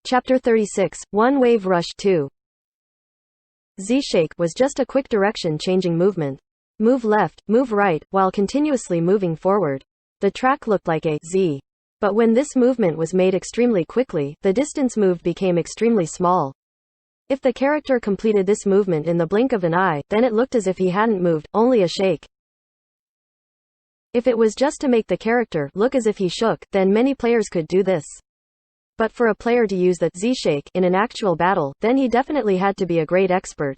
Chapter 36, One Wave Rush 2. Z-shake was just a quick direction-changing movement. Move left, move right, while continuously moving forward. The track looked like a Z. But when this movement was made extremely quickly, the distance moved became extremely small. If the character completed this movement in the blink of an eye, then it looked as if he hadn't moved, only a shake. If it was just to make the character look as if he shook, then many players could do this. But for a player to use the Z-shake in an actual battle, then he definitely had to be a great expert.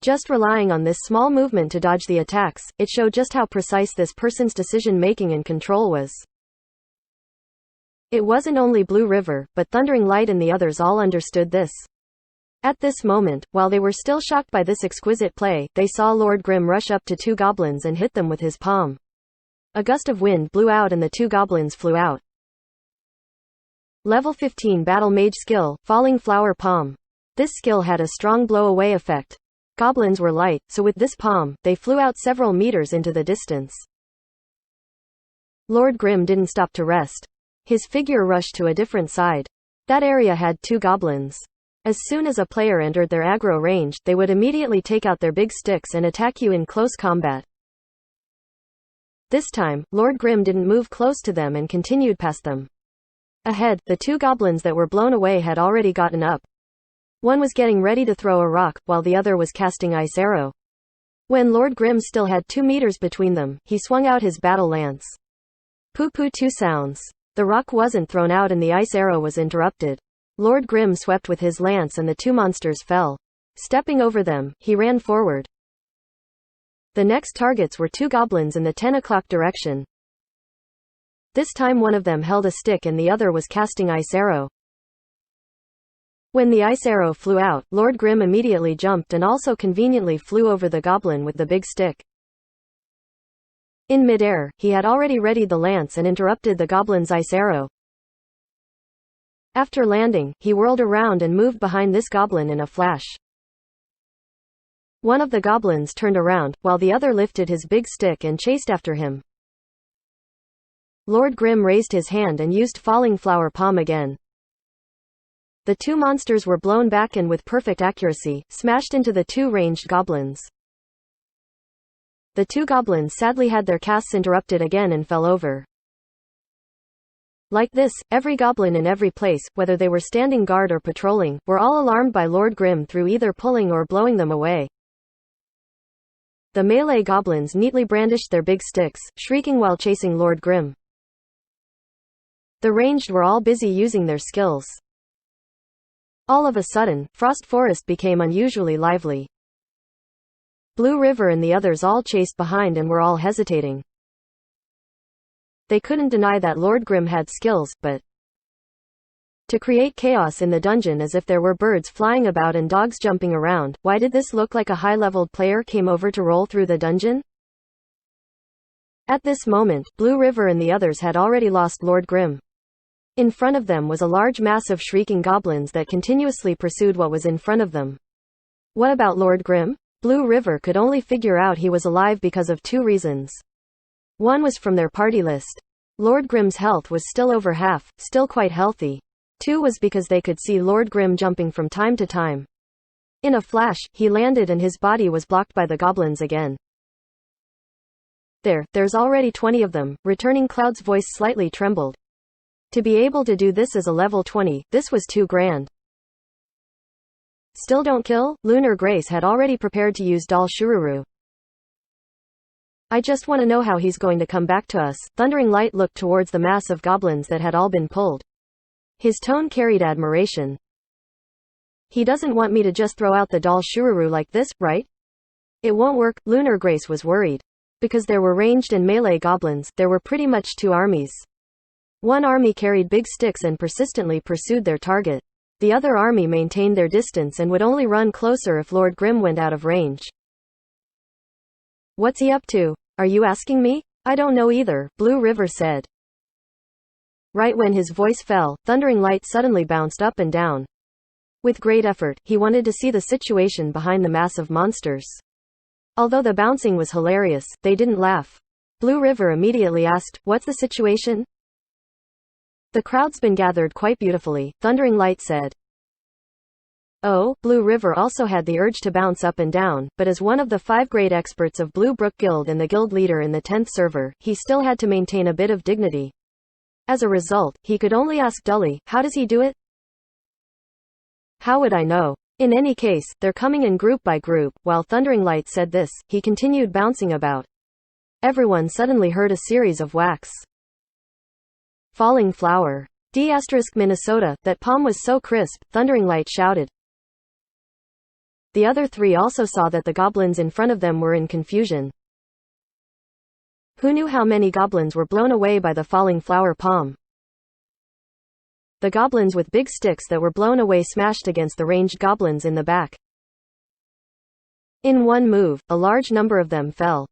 Just relying on this small movement to dodge the attacks, it showed just how precise this person's decision-making and control was. It wasn't only Blue River, but Thundering Light and the others all understood this. At this moment, while they were still shocked by this exquisite play, they saw Lord Grimm rush up to two goblins and hit them with his palm. A gust of wind blew out and the two goblins flew out. Level 15 Battle Mage Skill, Falling Flower Palm. This skill had a strong blow-away effect. Goblins were light, so with this palm, they flew out several meters into the distance. Lord Grimm didn't stop to rest. His figure rushed to a different side. That area had two goblins. As soon as a player entered their aggro range, they would immediately take out their big sticks and attack you in close combat. This time, Lord Grimm didn't move close to them and continued past them. Ahead, the two goblins that were blown away had already gotten up. One was getting ready to throw a rock, while the other was casting Ice Arrow. When Lord Grimm still had 2 meters between them, he swung out his battle lance. Poo-poo 2 sounds. The rock wasn't thrown out and the Ice Arrow was interrupted. Lord Grimm swept with his lance and the two monsters fell. Stepping over them, he ran forward. The next targets were two goblins in the 10 o'clock direction. This time one of them held a stick and the other was casting Ice Arrow. When the Ice Arrow flew out, Lord Grimm immediately jumped and also conveniently flew over the goblin with the big stick. In mid-air, he had already readied the lance and interrupted the goblin's Ice Arrow. After landing, he whirled around and moved behind this goblin in a flash. One of the goblins turned around, while the other lifted his big stick and chased after him. Lord Grimm raised his hand and used Falling Flower Palm again. The two monsters were blown back and with perfect accuracy, smashed into the two ranged goblins. The two goblins sadly had their casts interrupted again and fell over. Like this, every goblin in every place, whether they were standing guard or patrolling, were all alarmed by Lord Grimm through either pulling or blowing them away. The melee goblins neatly brandished their big sticks, shrieking while chasing Lord Grimm. The ranged were all busy using their skills. All of a sudden, Frost Forest became unusually lively. Blue River and the others all chased behind and were all hesitating. They couldn't deny that Lord Grimm had skills, but to create chaos in the dungeon as if there were birds flying about and dogs jumping around, why did this look like a high-leveled player came over to roll through the dungeon? At this moment, Blue River and the others had already lost Lord Grimm. In front of them was a large mass of shrieking goblins that continuously pursued what was in front of them. What about Lord Grimm? Blue River could only figure out he was alive because of 2 reasons. One was from their party list. Lord Grimm's health was still over half, still quite healthy. 2 was because they could see Lord Grimm jumping from time to time. In a flash, he landed and his body was blocked by the goblins again. There's already 20 of them. Returning Cloud's voice slightly trembled. To be able to do this as a level 20, this was too grand. Still don't kill? Lunar Grace had already prepared to use Dal Shururu. I just want to know how he's going to come back to us. Thundering Light looked towards the mass of goblins that had all been pulled. His tone carried admiration. He doesn't want me to just throw out the Dal Shururu like this, right? It won't work. Lunar Grace was worried. Because there were ranged and melee goblins, there were pretty much 2 armies. One army carried big sticks and persistently pursued their target. The other army maintained their distance and would only run closer if Lord Grimm went out of range. What's he up to? Are you asking me? I don't know either, Blue River said. Right when his voice fell, Thundering Light suddenly bounced up and down. With great effort, he wanted to see the situation behind the mass of monsters. Although the bouncing was hilarious, they didn't laugh. Blue River immediately asked, "What's the situation?" The crowd's been gathered quite beautifully, Thundering Light said. Oh, Blue River also had the urge to bounce up and down, but as one of the 5 great experts of Blue Brook Guild and the guild leader in the 10th server, he still had to maintain a bit of dignity. As a result, he could only ask dully, how does he do it? How would I know? In any case, they're coming in group by group. While Thundering Light said this, he continued bouncing about. Everyone suddenly heard a series of whacks. Falling flower. D** Minnesota, that palm was so crisp, Thundering Light shouted. The other 3 also saw that the goblins in front of them were in confusion. Who knew how many goblins were blown away by the falling flower palm? The goblins with big sticks that were blown away smashed against the ranged goblins in the back. In one move, a large number of them fell.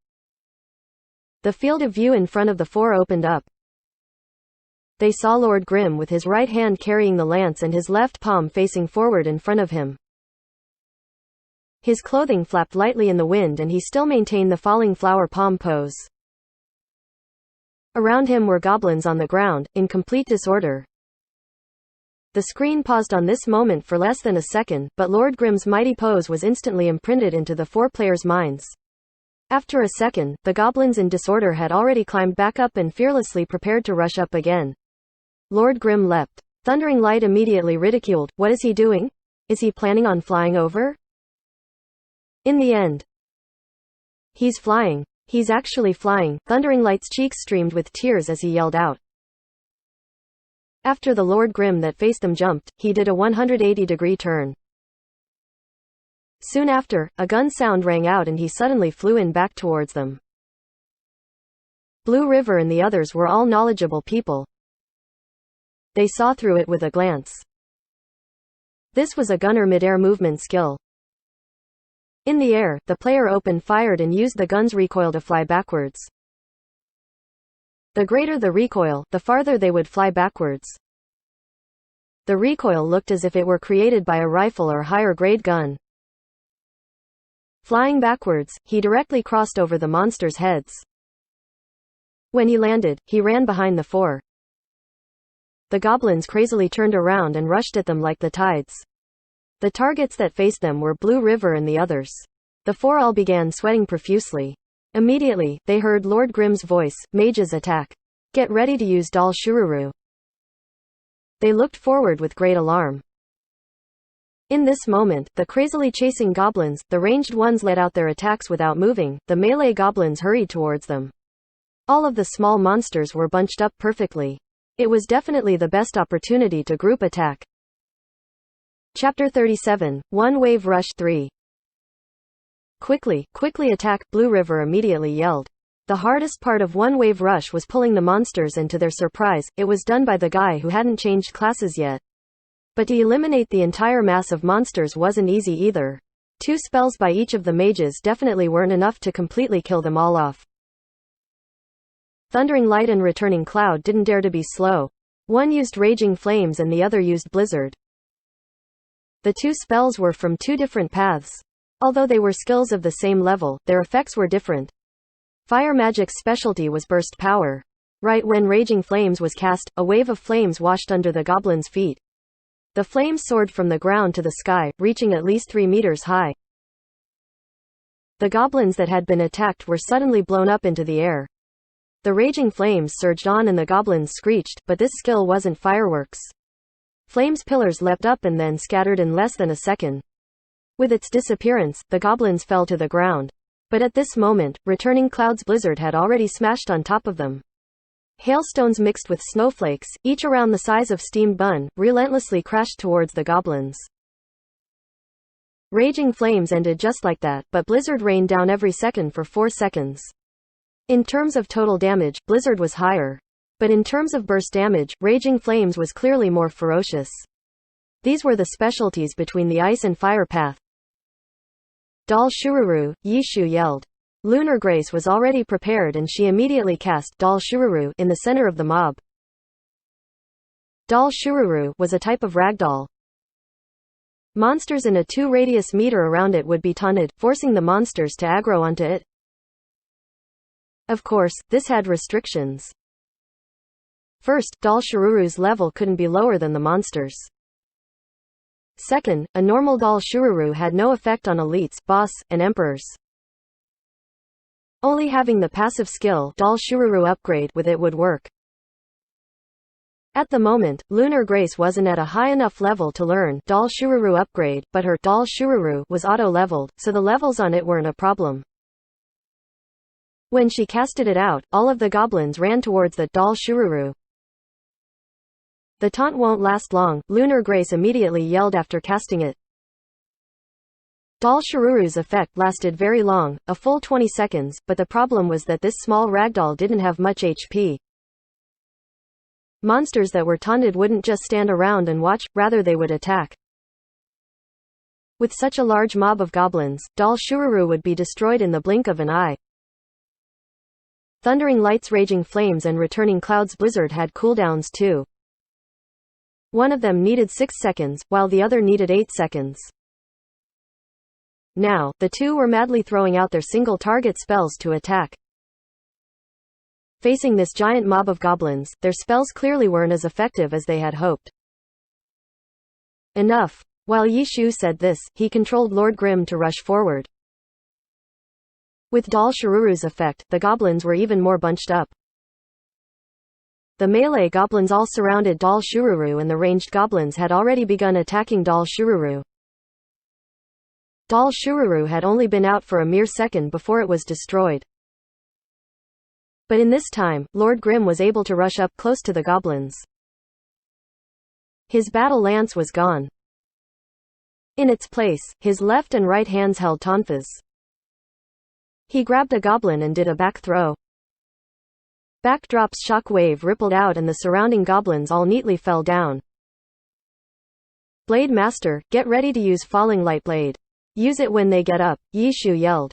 The field of view in front of the 4 opened up. They saw Lord Grimm with his right hand carrying the lance and his left palm facing forward in front of him. His clothing flapped lightly in the wind and he still maintained the falling flower palm pose. Around him were goblins on the ground, in complete disorder. The screen paused on this moment for less than a second, but Lord Grimm's mighty pose was instantly imprinted into the 4 players' minds. After a second, the goblins in disorder had already climbed back up and fearlessly prepared to rush up again. Lord Grimm leapt. Thundering Light immediately ridiculed, what is he doing? Is he planning on flying over? In the end, he's flying. He's actually flying. Thundering Light's cheeks streamed with tears as he yelled out. After the Lord Grimm that faced them jumped, he did a 180-degree turn. Soon after, a gun sound rang out and he suddenly flew in back towards them. Blue River and the others were all knowledgeable people. They saw through it with a glance. This was a gunner mid-air movement skill. In the air, the player open-fired and used the gun's recoil to fly backwards. The greater the recoil, the farther they would fly backwards. The recoil looked as if it were created by a rifle or higher-grade gun. Flying backwards, he directly crossed over the monsters' heads. When he landed, he ran behind the 4. The goblins crazily turned around and rushed at them like the tides. The targets that faced them were Blue River and the others. The 4 all began sweating profusely. Immediately, they heard Lord Grimm's voice, mages attack. Get ready to use Dal Shururu. They looked forward with great alarm. In this moment, the crazily chasing goblins, the ranged ones let out their attacks without moving, the melee goblins hurried towards them. All of the small monsters were bunched up perfectly. It was definitely the best opportunity to group attack. Chapter 37, One Wave Rush 3. Quickly attack, Blue River immediately yelled. The hardest part of One Wave Rush was pulling the monsters and to their surprise, it was done by the guy who hadn't changed classes yet. But to eliminate the entire mass of monsters wasn't easy either. 2 spells by each of the mages definitely weren't enough to completely kill them all off. Thundering Light and Returning Cloud didn't dare to be slow. One used Raging Flames and the other used Blizzard. The 2 spells were from 2 different paths. Although they were skills of the same level, their effects were different. Fire Magic's specialty was Burst Power. Right when Raging Flames was cast, a wave of flames washed under the goblins' feet. The flames soared from the ground to the sky, reaching at least 3 meters high. The goblins that had been attacked were suddenly blown up into the air. The raging flames surged on and the goblins screeched, but this skill wasn't fireworks. Flames pillars leapt up and then scattered in less than a second. With its disappearance, the goblins fell to the ground. But at this moment, Returning Cloud's blizzard had already smashed on top of them. Hailstones mixed with snowflakes, each around the size of steamed bun, relentlessly crashed towards the goblins. Raging flames ended just like that, but blizzard rained down every second for 4 seconds. In terms of total damage, blizzard was higher. But in terms of burst damage, Raging Flames was clearly more ferocious. These were the specialties between the ice and fire path. Dal Shururu, Yishu yelled. Lunar Grace was already prepared and she immediately cast Dal Shururu in the center of the mob. Dal Shururu was a type of ragdoll. Monsters in a 2 radius meter around it would be taunted, forcing the monsters to aggro onto it. Of course, this had restrictions. First, Dal Shururu's level couldn't be lower than the monster's. Second, a normal Dal Shururu had no effect on elites, boss, and emperors. Only having the passive skill Dal Shururu upgrade with it would work. At the moment, Lunar Grace wasn't at a high enough level to learn Dal Shururu upgrade, but her Dal Shururu was auto-leveled, so the levels on it weren't a problem. When she casted it out, all of the goblins ran towards the Dal Shururu. The taunt won't last long, Lunar Grace immediately yelled after casting it. Dal Shururu's effect lasted very long, a full 20 seconds, but the problem was that this small ragdoll didn't have much HP. Monsters that were taunted wouldn't just stand around and watch, rather they would attack. With such a large mob of goblins, Dal Shururu would be destroyed in the blink of an eye. Thundering Lights, Raging Flames, and Returning Clouds Blizzard had cooldowns too. One of them needed 6 seconds, while the other needed 8 seconds. Now, the two were madly throwing out their single-target spells to attack. Facing this giant mob of goblins, their spells clearly weren't as effective as they had hoped. Enough. While Yi Shu said this, he controlled Lord Grimm to rush forward. With Dal Shururu's effect, the goblins were even more bunched up. The melee goblins all surrounded Dal Shururu and the ranged goblins had already begun attacking Dal Shururu. Dal Shururu had only been out for a mere second before it was destroyed. But in this time, Lord Grimm was able to rush up close to the goblins. His battle lance was gone. In its place, his left and right hands held tonfas. He grabbed a goblin and did a back throw. Backdrop's shock wave rippled out and the surrounding goblins all neatly fell down. Blade Master, get ready to use Falling Light Blade. Use it when they get up, Yi Shu yelled.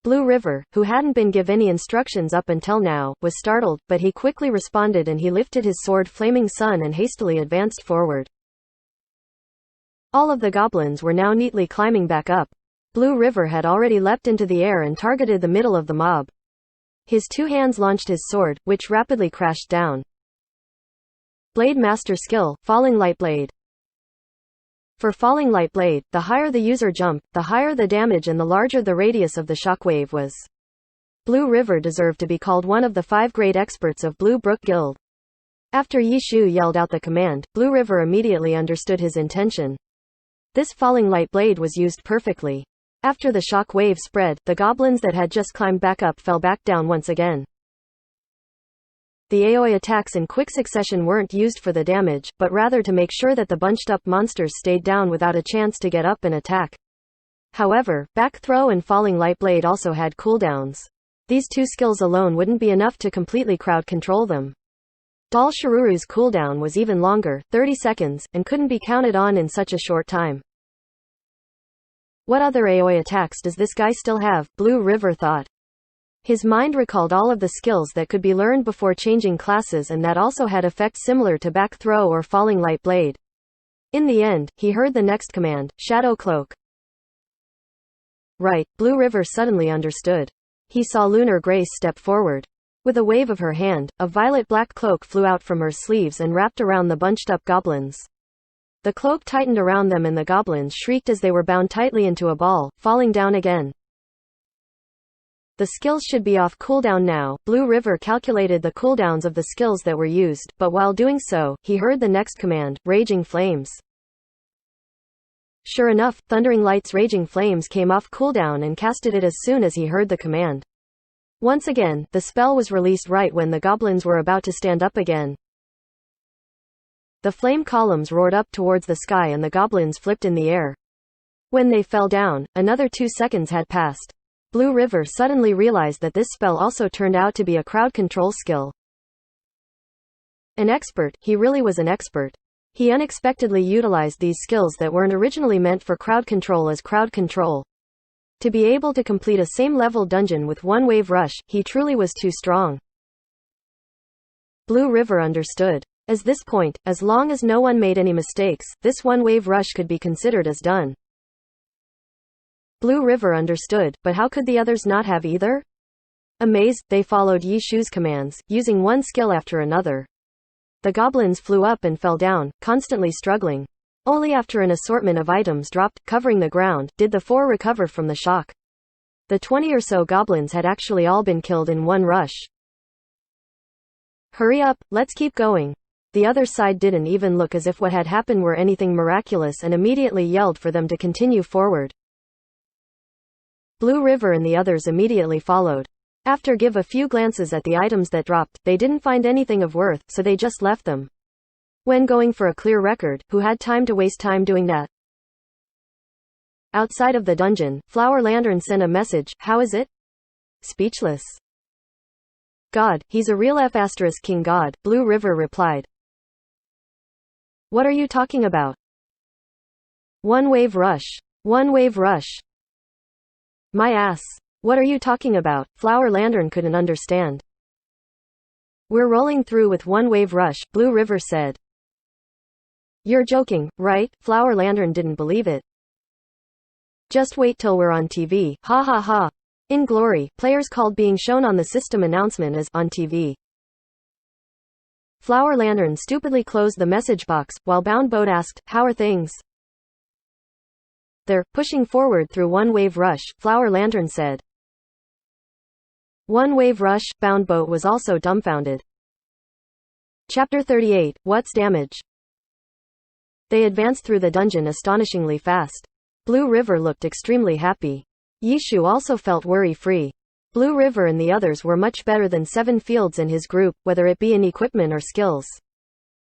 Blue River, who hadn't been given any instructions up until now, was startled, but he quickly responded and he lifted his sword Flaming Sun and hastily advanced forward. All of the goblins were now neatly climbing back up. Blue River had already leapt into the air and targeted the middle of the mob. His two hands launched his sword, which rapidly crashed down. Blade Master skill, Falling Light Blade. For Falling Light Blade, the higher the user jumped, the higher the damage and the larger the radius of the shockwave was. Blue River deserved to be called one of the 5 great experts of Blue Brook Guild. After Yi Shu yelled out the command, Blue River immediately understood his intention. This Falling Light Blade was used perfectly. After the shock wave spread, the goblins that had just climbed back up fell back down once again. The AoE attacks in quick succession weren't used for the damage, but rather to make sure that the bunched up monsters stayed down without a chance to get up and attack. However, Back Throw and Falling Light Blade also had cooldowns. These two skills alone wouldn't be enough to completely crowd control them. Dal Shururu's cooldown was even longer, 30 seconds, and couldn't be counted on in such a short time. What other AoE attacks does this guy still have? Blue River thought. His mind recalled all of the skills that could be learned before changing classes and that also had effects similar to Back Throw or Falling Light Blade. In the end, he heard the next command, Shadow Cloak. Right, Blue River suddenly understood. He saw Lunar Grace step forward. With a wave of her hand, a violet-black cloak flew out from her sleeves and wrapped around the bunched-up goblins. The cloak tightened around them and the goblins shrieked as they were bound tightly into a ball, falling down again. The skills should be off cooldown now. Blue River calculated the cooldowns of the skills that were used, but while doing so, he heard the next command, Raging Flames. Sure enough, Thundering Light's Raging Flames came off cooldown and casted it as soon as he heard the command. Once again, the spell was released right when the goblins were about to stand up again. The flame columns roared up towards the sky and the goblins flipped in the air. When they fell down, another 2 seconds had passed. Blue River suddenly realized that this spell also turned out to be a crowd control skill. An expert, he really was an expert. He unexpectedly utilized these skills that weren't originally meant for crowd control as crowd control. To be able to complete a same-level dungeon with one wave rush, he truly was too strong. Blue River understood. At this point, as long as no one made any mistakes, this one-wave rush could be considered as done. Blue River understood, but how could the others not have either? Amazed, they followed Yi Shu's commands, using one skill after another. The goblins flew up and fell down, constantly struggling. Only after an assortment of items dropped, covering the ground, did the four recover from the shock. The 20 or so goblins had actually all been killed in one rush. Hurry up, let's keep going. The other side didn't even look as if what had happened were anything miraculous and immediately yelled for them to continue forward. Blue River and the others immediately followed. After give a few glances at the items that dropped, they didn't find anything of worth, so they just left them. When going for a clear record, who had time to waste time doing that? Outside of the dungeon, Flower Lantern sent a message, "How is it?" Speechless. "God, he's a real King God," Blue River replied. "What are you talking about?" One wave rush. One wave rush. My ass. What are you talking about? Flower Lantern couldn't understand. We're rolling through with one wave rush, Blue River said. You're joking, right? Flower Lantern didn't believe it. Just wait till we're on TV, ha ha ha. In glory, players called being shown on the system announcement as on TV. Flower Lantern stupidly closed the message box, while Bound Boat asked, "How are things?" They're pushing forward through one wave rush, Flower Lantern said. One wave rush, Bound Boat was also dumbfounded. Chapter 38, What's Damage? They advanced through the dungeon astonishingly fast. Blue River looked extremely happy. Yi Shu also felt worry-free. Blue River and the others were much better than 7 fields in his group, whether it be in equipment or skills.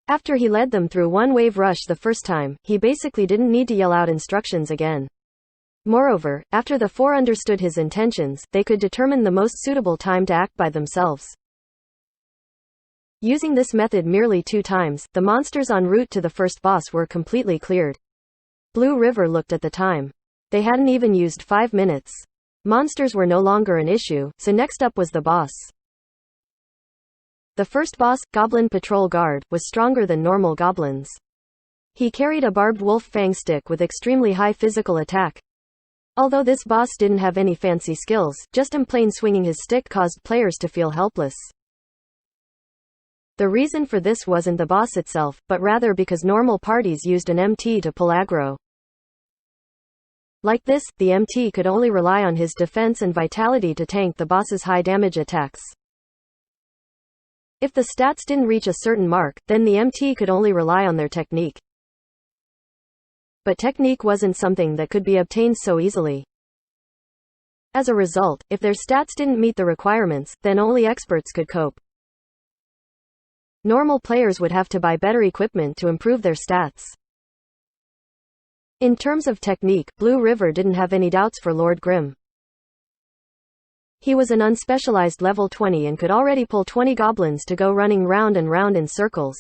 After he led them through one wave rush the first time, he basically didn't need to yell out instructions again. Moreover, after the four understood his intentions, they could determine the most suitable time to act by themselves. Using this method merely 2 times, the monsters en route to the first boss were completely cleared. Blue River looked at the time. They hadn't even used 5 minutes. Monsters were no longer an issue, so next up was the boss. The first boss, Goblin Patrol Guard, was stronger than normal goblins. He carried a barbed wolf fang stick with extremely high physical attack. Although this boss didn't have any fancy skills, just in plain swinging his stick caused players to feel helpless. The reason for this wasn't the boss itself, but rather because normal parties used an MT to pull aggro. Like this, the MT could only rely on his defense and vitality to tank the boss's high damage attacks. If the stats didn't reach a certain mark, then the MT could only rely on their technique. But technique wasn't something that could be obtained so easily. As a result, if their stats didn't meet the requirements, then only experts could cope. Normal players would have to buy better equipment to improve their stats. In terms of technique, Blue River didn't have any doubts for Lord Grimm. He was an unspecialized level 20 and could already pull 20 goblins to go running round and round in circles.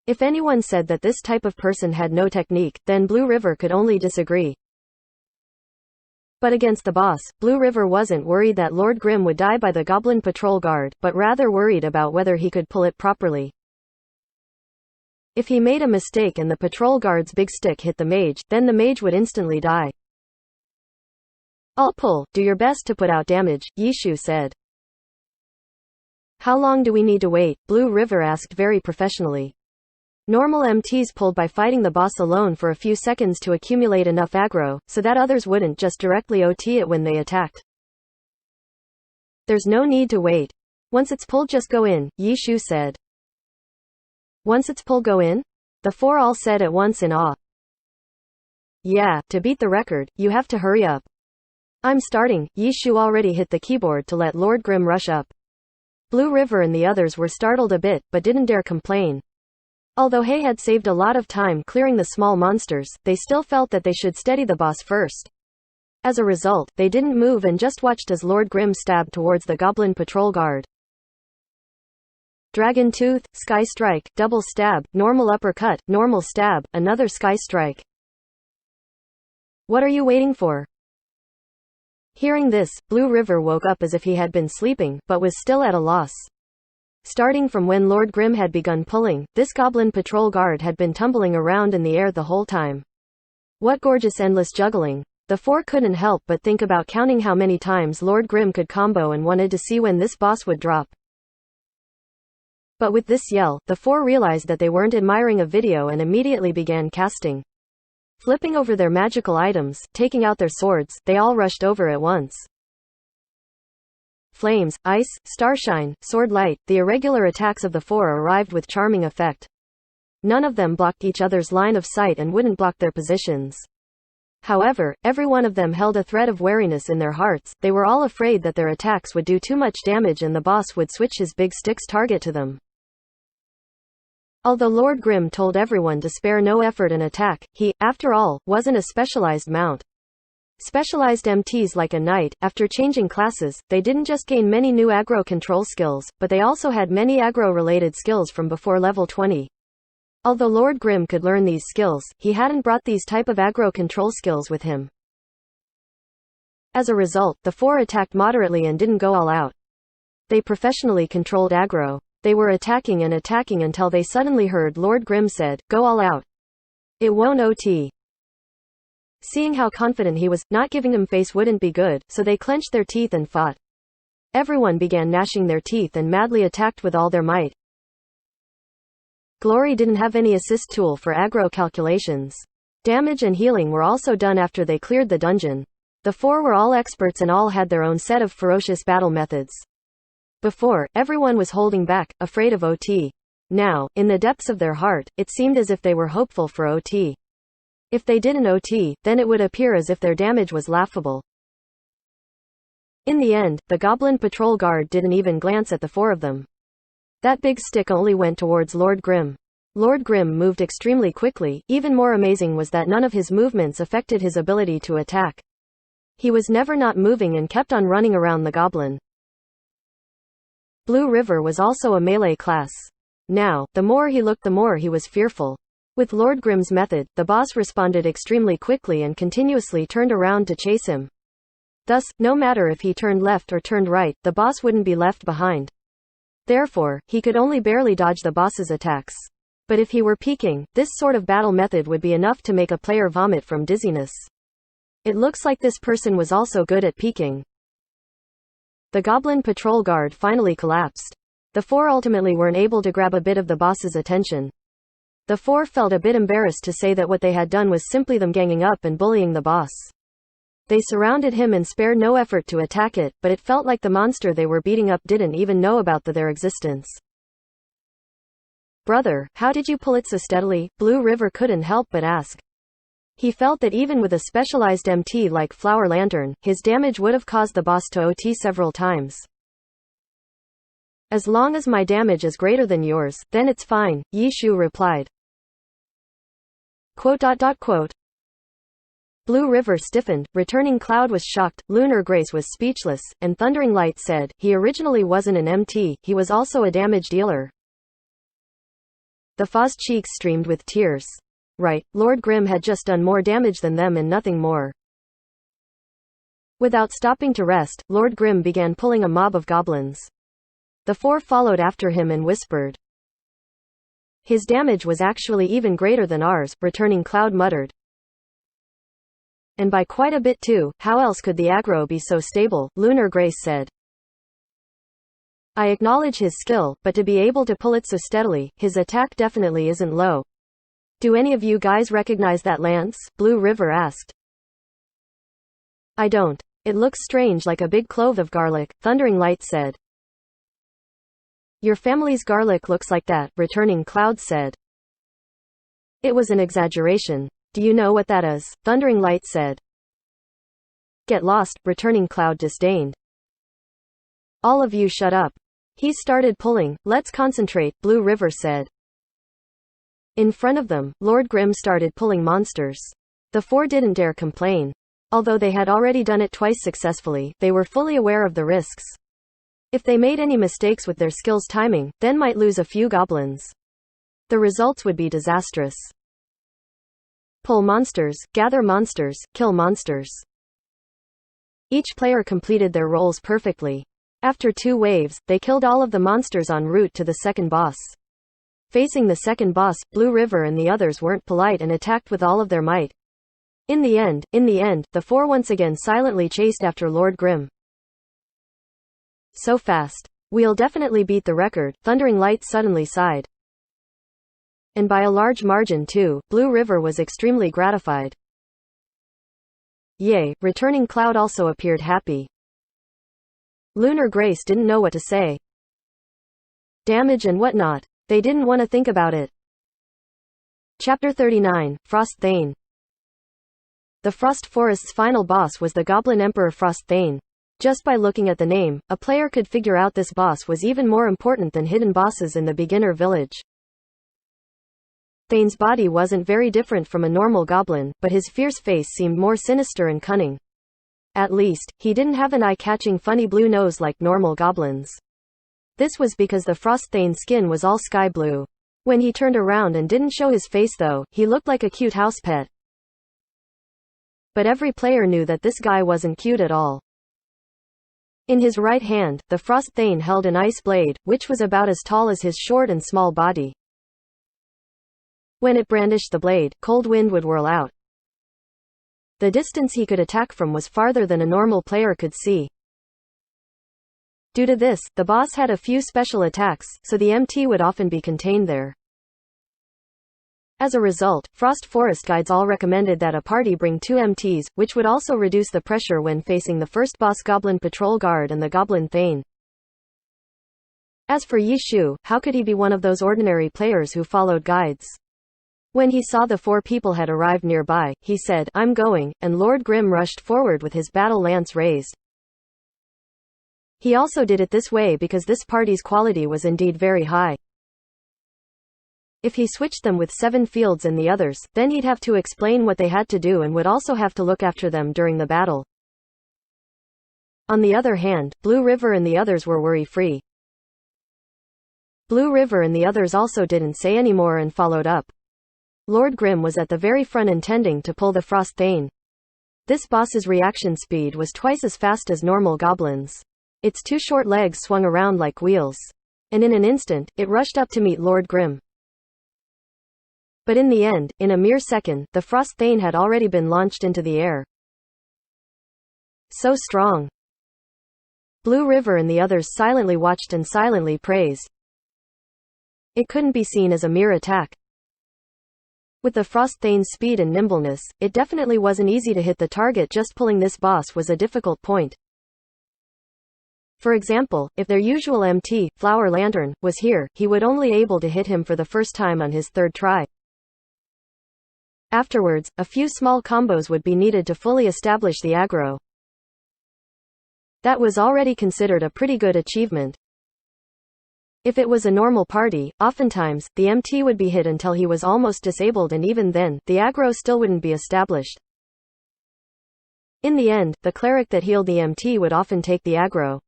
If anyone said that this type of person had no technique, then Blue River could only disagree. But against the boss, Blue River wasn't worried that Lord Grimm would die by the Goblin Patrol Guard, but rather worried about whether he could pull it properly. If he made a mistake and the patrol guard's big stick hit the mage, then the mage would instantly die. I'll pull, do your best to put out damage, Yi Shu said. How long do we need to wait? Blue River asked very professionally. Normal MTs pulled by fighting the boss alone for a few seconds to accumulate enough aggro, so that others wouldn't just directly OT it when they attacked. There's no need to wait. Once it's pulled just go in, Yi Shu said. Once it's pulled go in? The four all said at once in awe. Yeah, to beat the record, you have to hurry up. I'm starting, Yi Shu already hit the keyboard to let Lord Grimm rush up. Blue River and the others were startled a bit, but didn't dare complain. Although Hay had saved a lot of time clearing the small monsters, they still felt that they should steady the boss first. As a result, they didn't move and just watched as Lord Grimm stabbed towards the Goblin Patrol Guard. Dragon Tooth, Sky Strike, double stab, normal uppercut, normal stab, another Sky Strike. What are you waiting for? Hearing this, Blue River woke up as if he had been sleeping, but was still at a loss. Starting from when Lord Grimm had begun pulling, this Goblin Patrol Guard had been tumbling around in the air the whole time. What gorgeous endless juggling. The four couldn't help but think about counting how many times Lord Grim could combo and wanted to see when this boss would drop. But with this yell, the four realized that they weren't admiring a video and immediately began casting. Flipping over their magical items, taking out their swords, they all rushed over at once. Flames, ice, starshine, sword light, the irregular attacks of the four arrived with charming effect. None of them blocked each other's line of sight and wouldn't block their positions. However, every one of them held a thread of wariness in their hearts. They were all afraid that their attacks would do too much damage and the boss would switch his big stick's target to them. Although Lord Grim told everyone to spare no effort and attack, he, after all, wasn't a specialized mount. Specialized MTs like a knight, after changing classes, they didn't just gain many new aggro control skills, but they also had many aggro-related skills from before level 20. Although Lord Grim could learn these skills, he hadn't brought these type of aggro control skills with him. As a result, the four attacked moderately and didn't go all out. They professionally controlled aggro. They were attacking and attacking until they suddenly heard Lord Grim said, "Go all out. It won't OT." Seeing how confident he was, not giving him face wouldn't be good, so they clenched their teeth and fought. Everyone began gnashing their teeth and madly attacked with all their might. Glory didn't have any assist tool for aggro calculations. Damage and healing were also done after they cleared the dungeon. The four were all experts and all had their own set of ferocious battle methods. Before, everyone was holding back, afraid of OT. Now, in the depths of their heart, it seemed as if they were hopeful for OT. If they didn't OT, then it would appear as if their damage was laughable. In the end, the Goblin Patrol Guard didn't even glance at the four of them. That big stick only went towards Lord Grim. Lord Grim moved extremely quickly. Even more amazing was that none of his movements affected his ability to attack. He was never not moving and kept on running around the goblin. Blue River was also a melee class. Now, the more he looked the more he was fearful. With Lord Grim's method, the boss responded extremely quickly and continuously turned around to chase him. Thus, no matter if he turned left or turned right, the boss wouldn't be left behind. Therefore, he could only barely dodge the boss's attacks. But if he were peeking, this sort of battle method would be enough to make a player vomit from dizziness. It looks like this person was also good at peeking. The Goblin Patrol Guard finally collapsed. The four ultimately weren't able to grab a bit of the boss's attention. The four felt a bit embarrassed to say that what they had done was simply them ganging up and bullying the boss. They surrounded him and spared no effort to attack it, but it felt like the monster they were beating up didn't even know about their existence. "Brother, how did you pull it so steadily?" Blue River couldn't help but ask. He felt that even with a specialized MT like Flower Lantern, his damage would have caused the boss to OT several times. "As long as my damage is greater than yours, then it's fine," Yishu replied. Quote. Blue River stiffened, Returning Cloud was shocked, Lunar Grace was speechless, and Thundering Light said, he originally wasn't an MT, he was also a damage dealer. The Faw's cheeks streamed with tears. Right, Lord Grim had just done more damage than them and nothing more. Without stopping to rest, Lord Grim began pulling a mob of goblins. The four followed after him and whispered. "His damage was actually even greater than ours," Returning Cloud muttered. "And by quite a bit too, how else could the aggro be so stable?" Lunar Grace said. "I acknowledge his skill, but to be able to pull it so steadily, his attack definitely isn't low." "Do any of you guys recognize that lance?" Blue River asked. "I don't. It looks strange like a big clove of garlic," Thundering Light said. "Your family's garlic looks like that," Returning Cloud said. "It was an exaggeration. Do you know what that is?" Thundering Light said. "Get lost," Returning Cloud disdained. "All of you shut up. He's started pulling, let's concentrate," Blue River said. In front of them, Lord Grim started pulling monsters. The four didn't dare complain. Although they had already done it twice successfully, they were fully aware of the risks. If they made any mistakes with their skills timing, then might lose a few goblins. The results would be disastrous. Pull monsters, gather monsters, kill monsters. Each player completed their roles perfectly. After 2 waves, they killed all of the monsters en route to the second boss. Facing the second boss, Blue River and the others weren't polite and attacked with all of their might. In the end, the four once again silently chased after Lord Grim. So fast. We'll definitely beat the record, Thundering Light suddenly sighed. And by a large margin too, Blue River was extremely gratified. Yay, Returning Cloud also appeared happy. Lunar Grace didn't know what to say. Damage and whatnot. They didn't want to think about it. Chapter 39, Frost Thane. The Frost Forest's final boss was the Goblin Emperor Frost Thane. Just by looking at the name, a player could figure out this boss was even more important than hidden bosses in the beginner village. Thane's body wasn't very different from a normal goblin, but his fierce face seemed more sinister and cunning. At least, he didn't have an eye-catching funny blue nose like normal goblins. This was because the Frost Thane's skin was all sky blue. When he turned around and didn't show his face though, he looked like a cute house pet. But every player knew that this guy wasn't cute at all. In his right hand, the Frost Thane held an ice blade, which was about as tall as his short and small body. When it brandished the blade, cold wind would whirl out. The distance he could attack from was farther than a normal player could see. Due to this, the boss had a few special attacks, so the MT would often be contained there. As a result, Frost Forest guides all recommended that a party bring 2 MTs, which would also reduce the pressure when facing the first boss Goblin Patrol Guard and the Goblin Thane. As for Yi Shu, how could he be one of those ordinary players who followed guides? When he saw the 4 people had arrived nearby, he said, "I'm going," and Lord Grim rushed forward with his battle lance raised. He also did it this way because this party's quality was indeed very high. If he switched them with 7 fields and the others, then he'd have to explain what they had to do and would also have to look after them during the battle. On the other hand, Blue River and the others were worry-free. Blue River and the others also didn't say any more and followed up. Lord Grim was at the very front intending to pull the Frost Thane. This boss's reaction speed was twice as fast as normal goblins. Its 2 short legs swung around like wheels. And in an instant, it rushed up to meet Lord Grim. But in the end, in a mere second, the Frost Thane had already been launched into the air. So strong. Blue River and the others silently watched and silently praised. It couldn't be seen as a mere attack. With the Frost Thane's speed and nimbleness, it definitely wasn't easy to hit the target. Just pulling this boss was a difficult point. For example, if their usual MT, Flower Lantern, was here, he would only able to hit him for the first time on his 3rd try. Afterwards, a few small combos would be needed to fully establish the aggro. That was already considered a pretty good achievement. If it was a normal party, oftentimes, the MT would be hit until he was almost disabled, and even then, the aggro still wouldn't be established. In the end, the cleric that healed the MT would often take the aggro.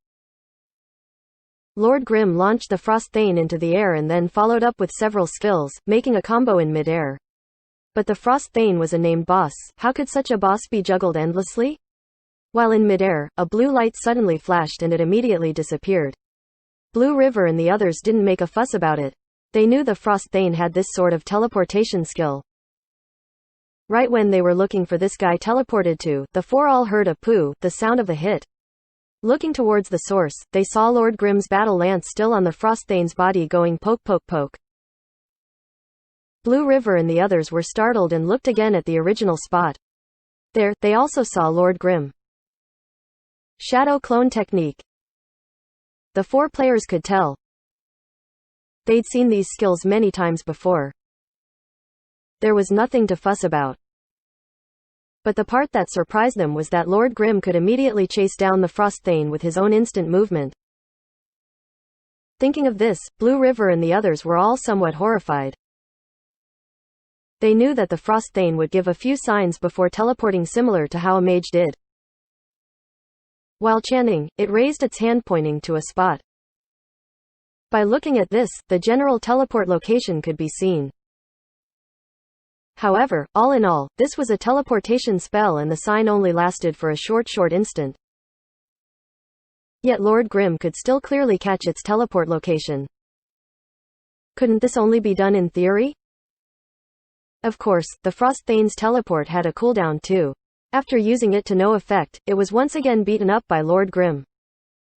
Lord Grim launched the Frost Thane into the air and then followed up with several skills, making a combo in mid-air. But the Frost Thane was a named boss. How could such a boss be juggled endlessly? While in mid-air, a blue light suddenly flashed and it immediately disappeared. Blue River and the others didn't make a fuss about it. They knew the Frost Thane had this sort of teleportation skill. Right when they were looking for this guy teleported to, the 4 all heard a poo, the sound of a hit. Looking towards the source, they saw Lord Grim's battle lance still on the Frost Thane's body going poke poke poke. Blue River and the others were startled and looked again at the original spot. There, they also saw Lord Grim. Shadow clone technique. The 4 players could tell. They'd seen these skills many times before. There was nothing to fuss about. But the part that surprised them was that Lord Grim could immediately chase down the Frost Thane with his own instant movement. Thinking of this, Blue River and the others were all somewhat horrified. They knew that the Frost Thane would give a few signs before teleporting, similar to how a mage did. While chanting, it raised its hand pointing to a spot. By looking at this, the general teleport location could be seen. However, all in all, this was a teleportation spell and the sign only lasted for a short instant. Yet Lord Grim could still clearly catch its teleport location. Couldn't this only be done in theory? Of course, the Frost Thane's teleport had a cooldown too. After using it to no effect, it was once again beaten up by Lord Grimm.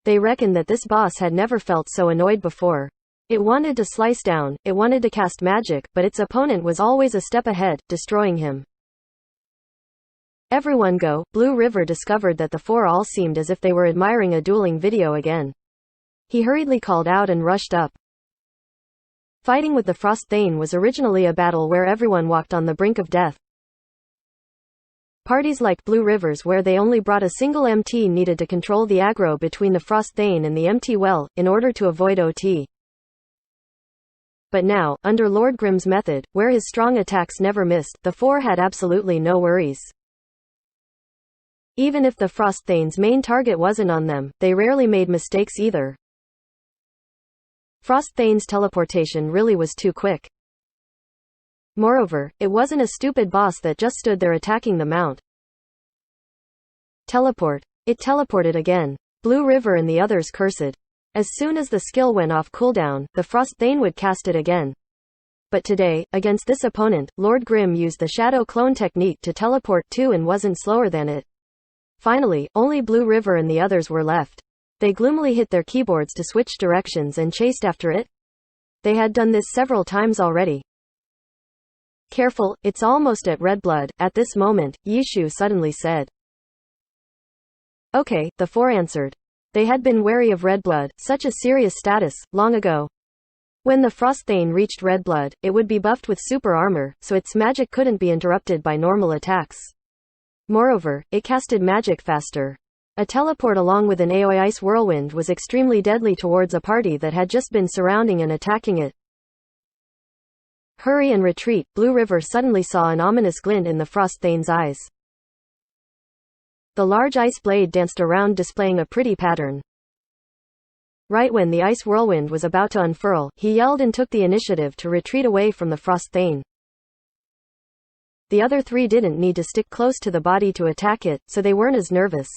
They reckoned that this boss had never felt so annoyed before. It wanted to slice down, it wanted to cast magic, but its opponent was always a step ahead, destroying him. Everyone go. Blue River discovered that the four all seemed as if they were admiring a dueling video again. He hurriedly called out and rushed up. Fighting with the Frost Thane was originally a battle where everyone walked on the brink of death. Parties like Blue River's, where they only brought a single MT, needed to control the aggro between the Frost Thane and the MT well, in order to avoid OT. But now, under Lord Grimm's method, where his strong attacks never missed, the four had absolutely no worries. Even if the Frost Thane's main target wasn't on them, they rarely made mistakes either. Frost Thane's teleportation really was too quick. Moreover, it wasn't a stupid boss that just stood there attacking the mount. Teleport. It teleported again. Blue River and the others cursed. As soon as the skill went off cooldown, the Frost Thane would cast it again. But today, against this opponent, Lord Grimm used the Shadow Clone technique to teleport too and wasn't slower than it. Finally, only Blue River and the others were left. They gloomily hit their keyboards to switch directions and chased after it. They had done this several times already. Careful, it's almost at red blood. At this moment, Yishu suddenly said. Okay, the four answered. They had been wary of red blood, such a serious status, long ago. When the Frost Thane reached red blood, it would be buffed with super armor, so its magic couldn't be interrupted by normal attacks. Moreover, it casted magic faster. A teleport along with an AoE Ice Whirlwind was extremely deadly towards a party that had just been surrounding and attacking it. Hurry and retreat. Blue River suddenly saw an ominous glint in the Frost Thane's eyes. The large ice blade danced around, displaying a pretty pattern. Right when the Ice Whirlwind was about to unfurl, he yelled and took the initiative to retreat away from the Frost Thane. The other three didn't need to stick close to the body to attack it, so they weren't as nervous.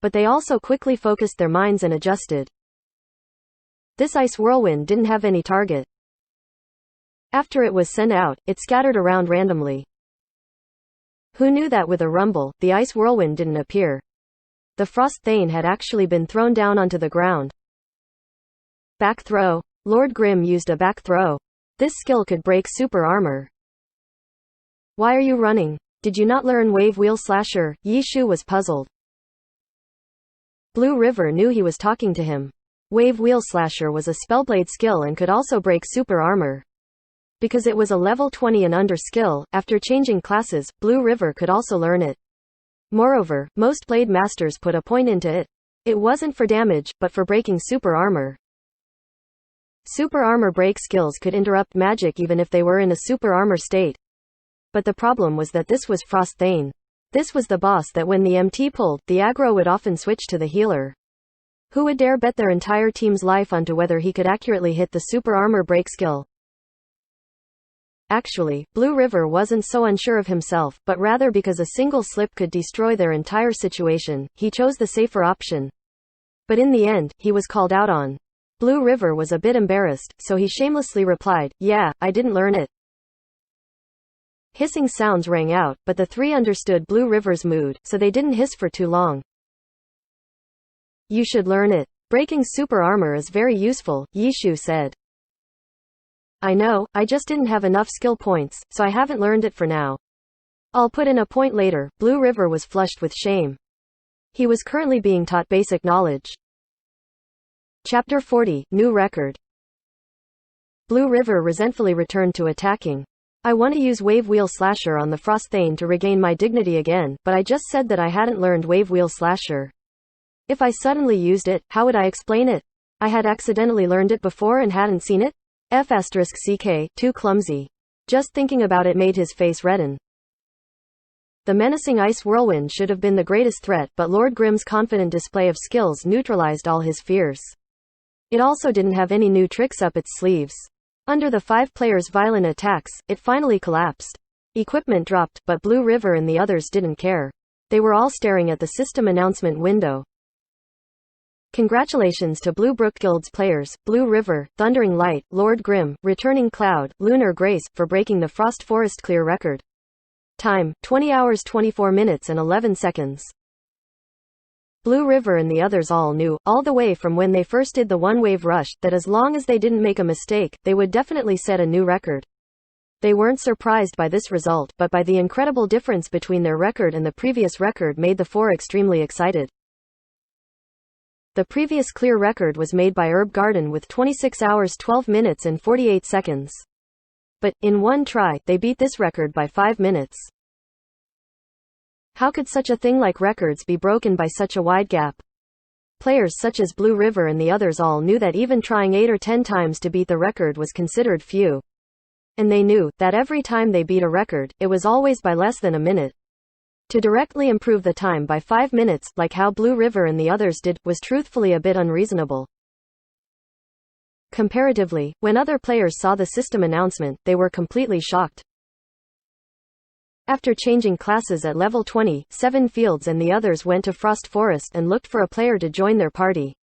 But they also quickly focused their minds and adjusted. This Ice Whirlwind didn't have any target. After it was sent out, it scattered around randomly. Who knew that with a rumble, the Ice Whirlwind didn't appear? The Frost Thane had actually been thrown down onto the ground. Back throw. Lord Grimm used a back throw. This skill could break super armor. Why are you running? Did you not learn Wave Wheel Slasher? Yishu was puzzled. Blue River knew he was talking to him. Wave Wheel Slasher was a spellblade skill and could also break super armor. Because it was a level 20 and under skill, after changing classes, Blue River could also learn it. Moreover, most blade masters put a point into it. It wasn't for damage, but for breaking super armor. Super armor break skills could interrupt magic even if they were in a super armor state. But the problem was that this was Frost Thane. This was the boss that when the MT pulled, the aggro would often switch to the healer. Who would dare bet their entire team's life onto whether he could accurately hit the super armor break skill? Actually, Blue River wasn't so unsure of himself, but rather because a single slip could destroy their entire situation, he chose the safer option. But in the end, he was called out on. Blue River was a bit embarrassed, so he shamelessly replied, "Yeah, I didn't learn it." Hissing sounds rang out, but the three understood Blue River's mood, so they didn't hiss for too long. You should learn it. Breaking super armor is very useful, Yishu said. I know, I just didn't have enough skill points, so I haven't learned it for now. I'll put in a point later. Blue River was flushed with shame. He was currently being taught basic knowledge. Chapter 40, New Record. Blue River resentfully returned to attacking. I want to use Wave Wheel Slasher on the Frost Thane to regain my dignity again, but I just said that I hadn't learned Wave Wheel Slasher. If I suddenly used it, how would I explain it? I had accidentally learned it before and hadn't seen it? F***ck, too clumsy. Just thinking about it made his face redden. The menacing Ice Whirlwind should have been the greatest threat, but Lord Grimm's confident display of skills neutralized all his fears. It also didn't have any new tricks up its sleeves. Under the 5 players' violent attacks, it finally collapsed. Equipment dropped, but Blue River and the others didn't care. They were all staring at the system announcement window. Congratulations to Blue Brook Guild's players, Blue River, Thundering Light, Lord Grim, Returning Cloud, Lunar Grace, for breaking the Frost Forest clear record. Time, 20 hours 24 minutes and 11 seconds. Blue River and the others all knew, all the way from when they first did the one-wave rush, that as long as they didn't make a mistake, they would definitely set a new record. They weren't surprised by this result, but by the incredible difference between their record and the previous record made the four extremely excited. The previous clear record was made by Herb Garden with 26 hours 12 minutes and 48 seconds. But, in one try, they beat this record by 5 minutes. How could such a thing like records be broken by such a wide gap? Players such as Blue River and the others all knew that even trying 8 or 10 times to beat the record was considered few. And they knew that every time they beat a record, it was always by less than a minute. To directly improve the time by 5 minutes, like how Blue River and the others did, was truthfully a bit unreasonable. Comparatively, when other players saw the system announcement, they were completely shocked. After changing classes at level 20, 7 Fields and the others went to Frost Forest and looked for a player to join their party.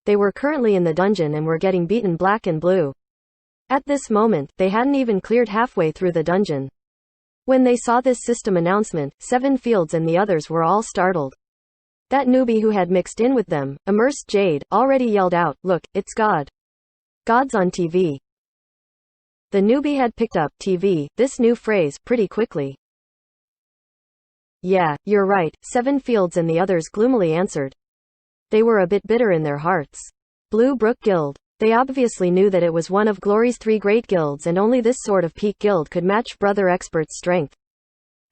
They were currently in the dungeon and were getting beaten black and blue. At this moment, they hadn't even cleared halfway through the dungeon. When they saw this system announcement, 7 Fields and the others were all startled. That newbie who had mixed in with them, Immersed Jade, already yelled out, "Look, it's God. God's on TV." The newbie had picked up TV, this new phrase, pretty quickly. "Yeah, you're right," 7 Fields and the others gloomily answered. They were a bit bitter in their hearts. Blue Brook Guild. They obviously knew that it was one of Glory's 3 great guilds and only this sort of peak guild could match Brother Expert's strength.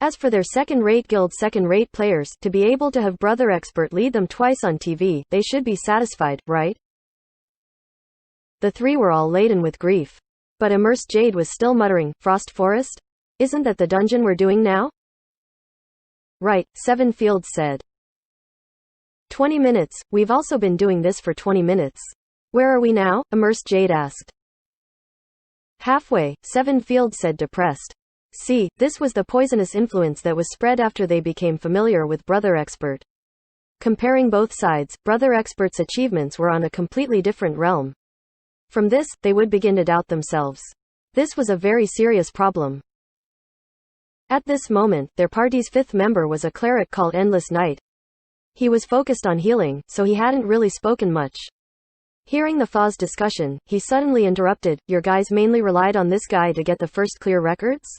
As for their second-rate guild second-rate players, to be able to have Brother Expert lead them twice on TV, they should be satisfied, right? The three were all laden with grief. But Immersed Jade was still muttering, "Frost Forest? Isn't that the dungeon we're doing now?" "Right," 7 Fields said. 20 minutes, we've also been doing this for 20 minutes. "Where are we now?" Immersed Jade asked. "Halfway," 7 Fields said depressed. See, this was the poisonous influence that was spread after they became familiar with Brother Expert. Comparing both sides, Brother Expert's achievements were on a completely different realm. From this, they would begin to doubt themselves. This was a very serious problem. At this moment, their party's 5th member was a cleric called Endless Night. He was focused on healing, so he hadn't really spoken much. Hearing the Faw's discussion, he suddenly interrupted, "Your guys mainly relied on this guy to get the first clear records?"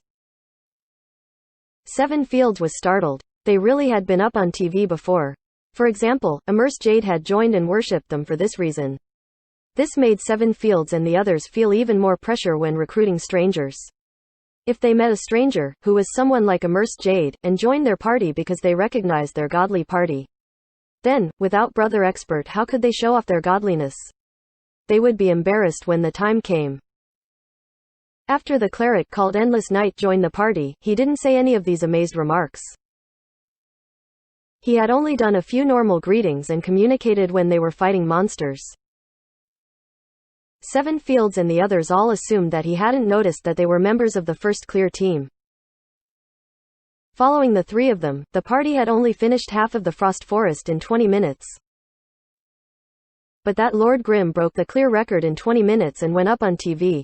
7 Fields was startled. They really had been up on TV before. For example, Immersed Jade had joined and worshipped them for this reason. This made 7 Fields and the others feel even more pressure when recruiting strangers. If they met a stranger, who was someone like Immersed Jade, and joined their party because they recognized their godly party, then, without Brother Expert, how could they show off their godliness? They would be embarrassed when the time came. After the cleric called Endless Night joined the party, he didn't say any of these amazed remarks. He had only done a few normal greetings and communicated when they were fighting monsters. 7 Fields and the others all assumed that he hadn't noticed that they were members of the first clear team. Following the 3 of them, the party had only finished half of the Frost Forest in 20 minutes. But that Lord Grim broke the clear record in 20 minutes and went up on TV.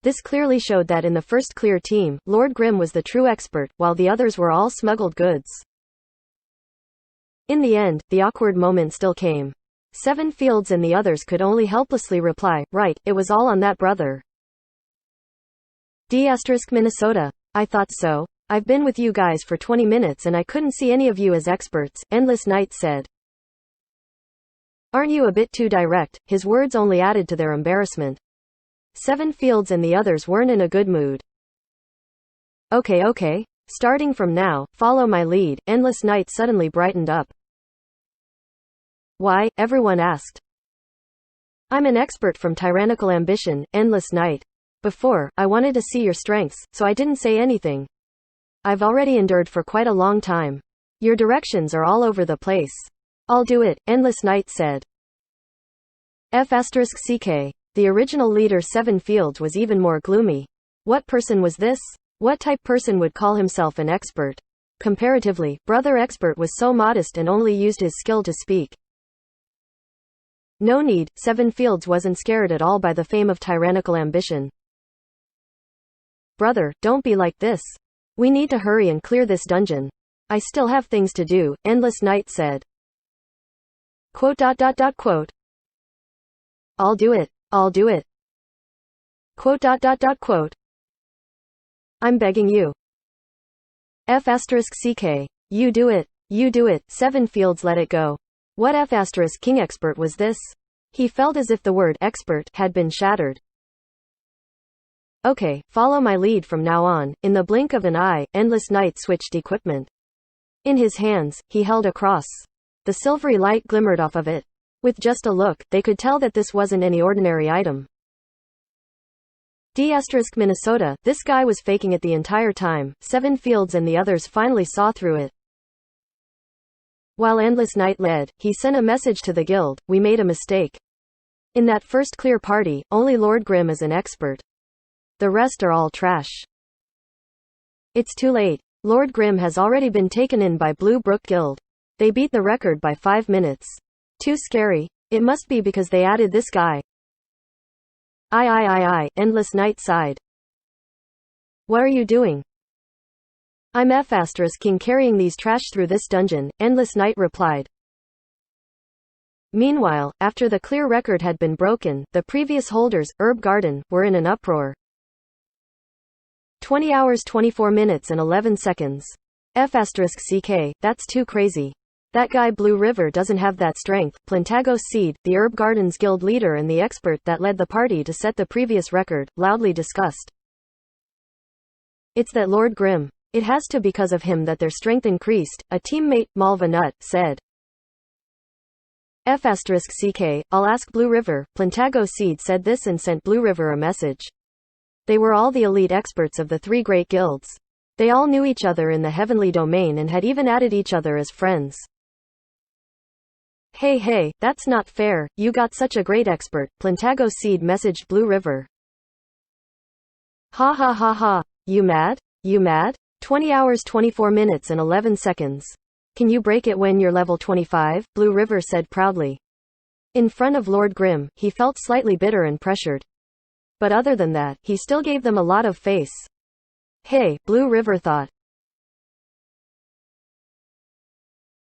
This clearly showed that in the first clear team, Lord Grim was the true expert, while the others were all smuggled goods. In the end, the awkward moment still came. 7 Fields and the others could only helplessly reply, "Right, it was all on that brother." Minnesota. "I thought so. I've been with you guys for 20 minutes and I couldn't see any of you as experts," Endless Night said. "Aren't you a bit too direct?" His words only added to their embarrassment. 7 Fields and the others weren't in a good mood. Okay. Starting from now, follow my lead." Endless Night suddenly brightened up. "Why?" everyone asked. "I'm an expert from Tyrannical Ambition," Endless Night. "Before, I wanted to see your strengths, so I didn't say anything. I've already endured for quite a long time. Your directions are all over the place." "I'll do it," Endless Night said. F***CK. The original leader 7 Fields was even more gloomy. What person was this? What type person would call himself an expert? Comparatively, Brother Expert was so modest and only used his skill to speak. No need, Seven Fields wasn't scared at all by the fame of tyrannical ambition. Brother, don't be like this. We need to hurry and clear this dungeon. I still have things to do, Endless Night said. Quote. I'll do it. I'll do it. Quote. I'm begging you. F***ck. You do it. You do it. Seven Fields let it go. What F***king expert was this? He felt as if the word expert had been shattered. Okay, follow my lead from now on. In the blink of an eye, Endless Night switched equipment. In his hands, he held a cross. The silvery light glimmered off of it. With just a look, they could tell that this wasn't any ordinary item. Minnesota, this guy was faking it the entire time. Seven Fields and the others finally saw through it. While Endless Night led, he sent a message to the guild. We made a mistake. In that first clear party, only Lord Grimm is an expert. The rest are all trash. It's too late. Lord Grimm has already been taken in by Blue Brook Guild. They beat the record by 5 minutes. Too scary. It must be because they added this guy. I, Endless Night sighed. What are you doing? I'm F***king carrying these trash through this dungeon, Endless Night replied. Meanwhile, after the clear record had been broken, the previous holders, Herb Garden, were in an uproar. 20 hours 24 minutes and 11 seconds. F***ck, that's too crazy. That guy Blue River doesn't have that strength. Plantago Seed, the Herb Gardens guild leader and the expert that led the party to set the previous record, loudly discussed. It's that Lord Grimm. It has to because of him that their strength increased, a teammate, Malva Nut, said. F***ck, I'll ask Blue River. Plantago Seed said this and sent Blue River a message. They were all the elite experts of the 3 great guilds. They all knew each other in the heavenly domain and had even added each other as friends. Hey, that's not fair, you got such a great expert, Plantago Seed messaged Blue River. Ha. You mad? 20 hours 24 minutes and 11 seconds. Can you break it when you're level 25? Blue River said proudly. In front of Lord Grimm, he felt slightly bitter and pressured. But other than that, he still gave them a lot of face. Hey, Blue River thought.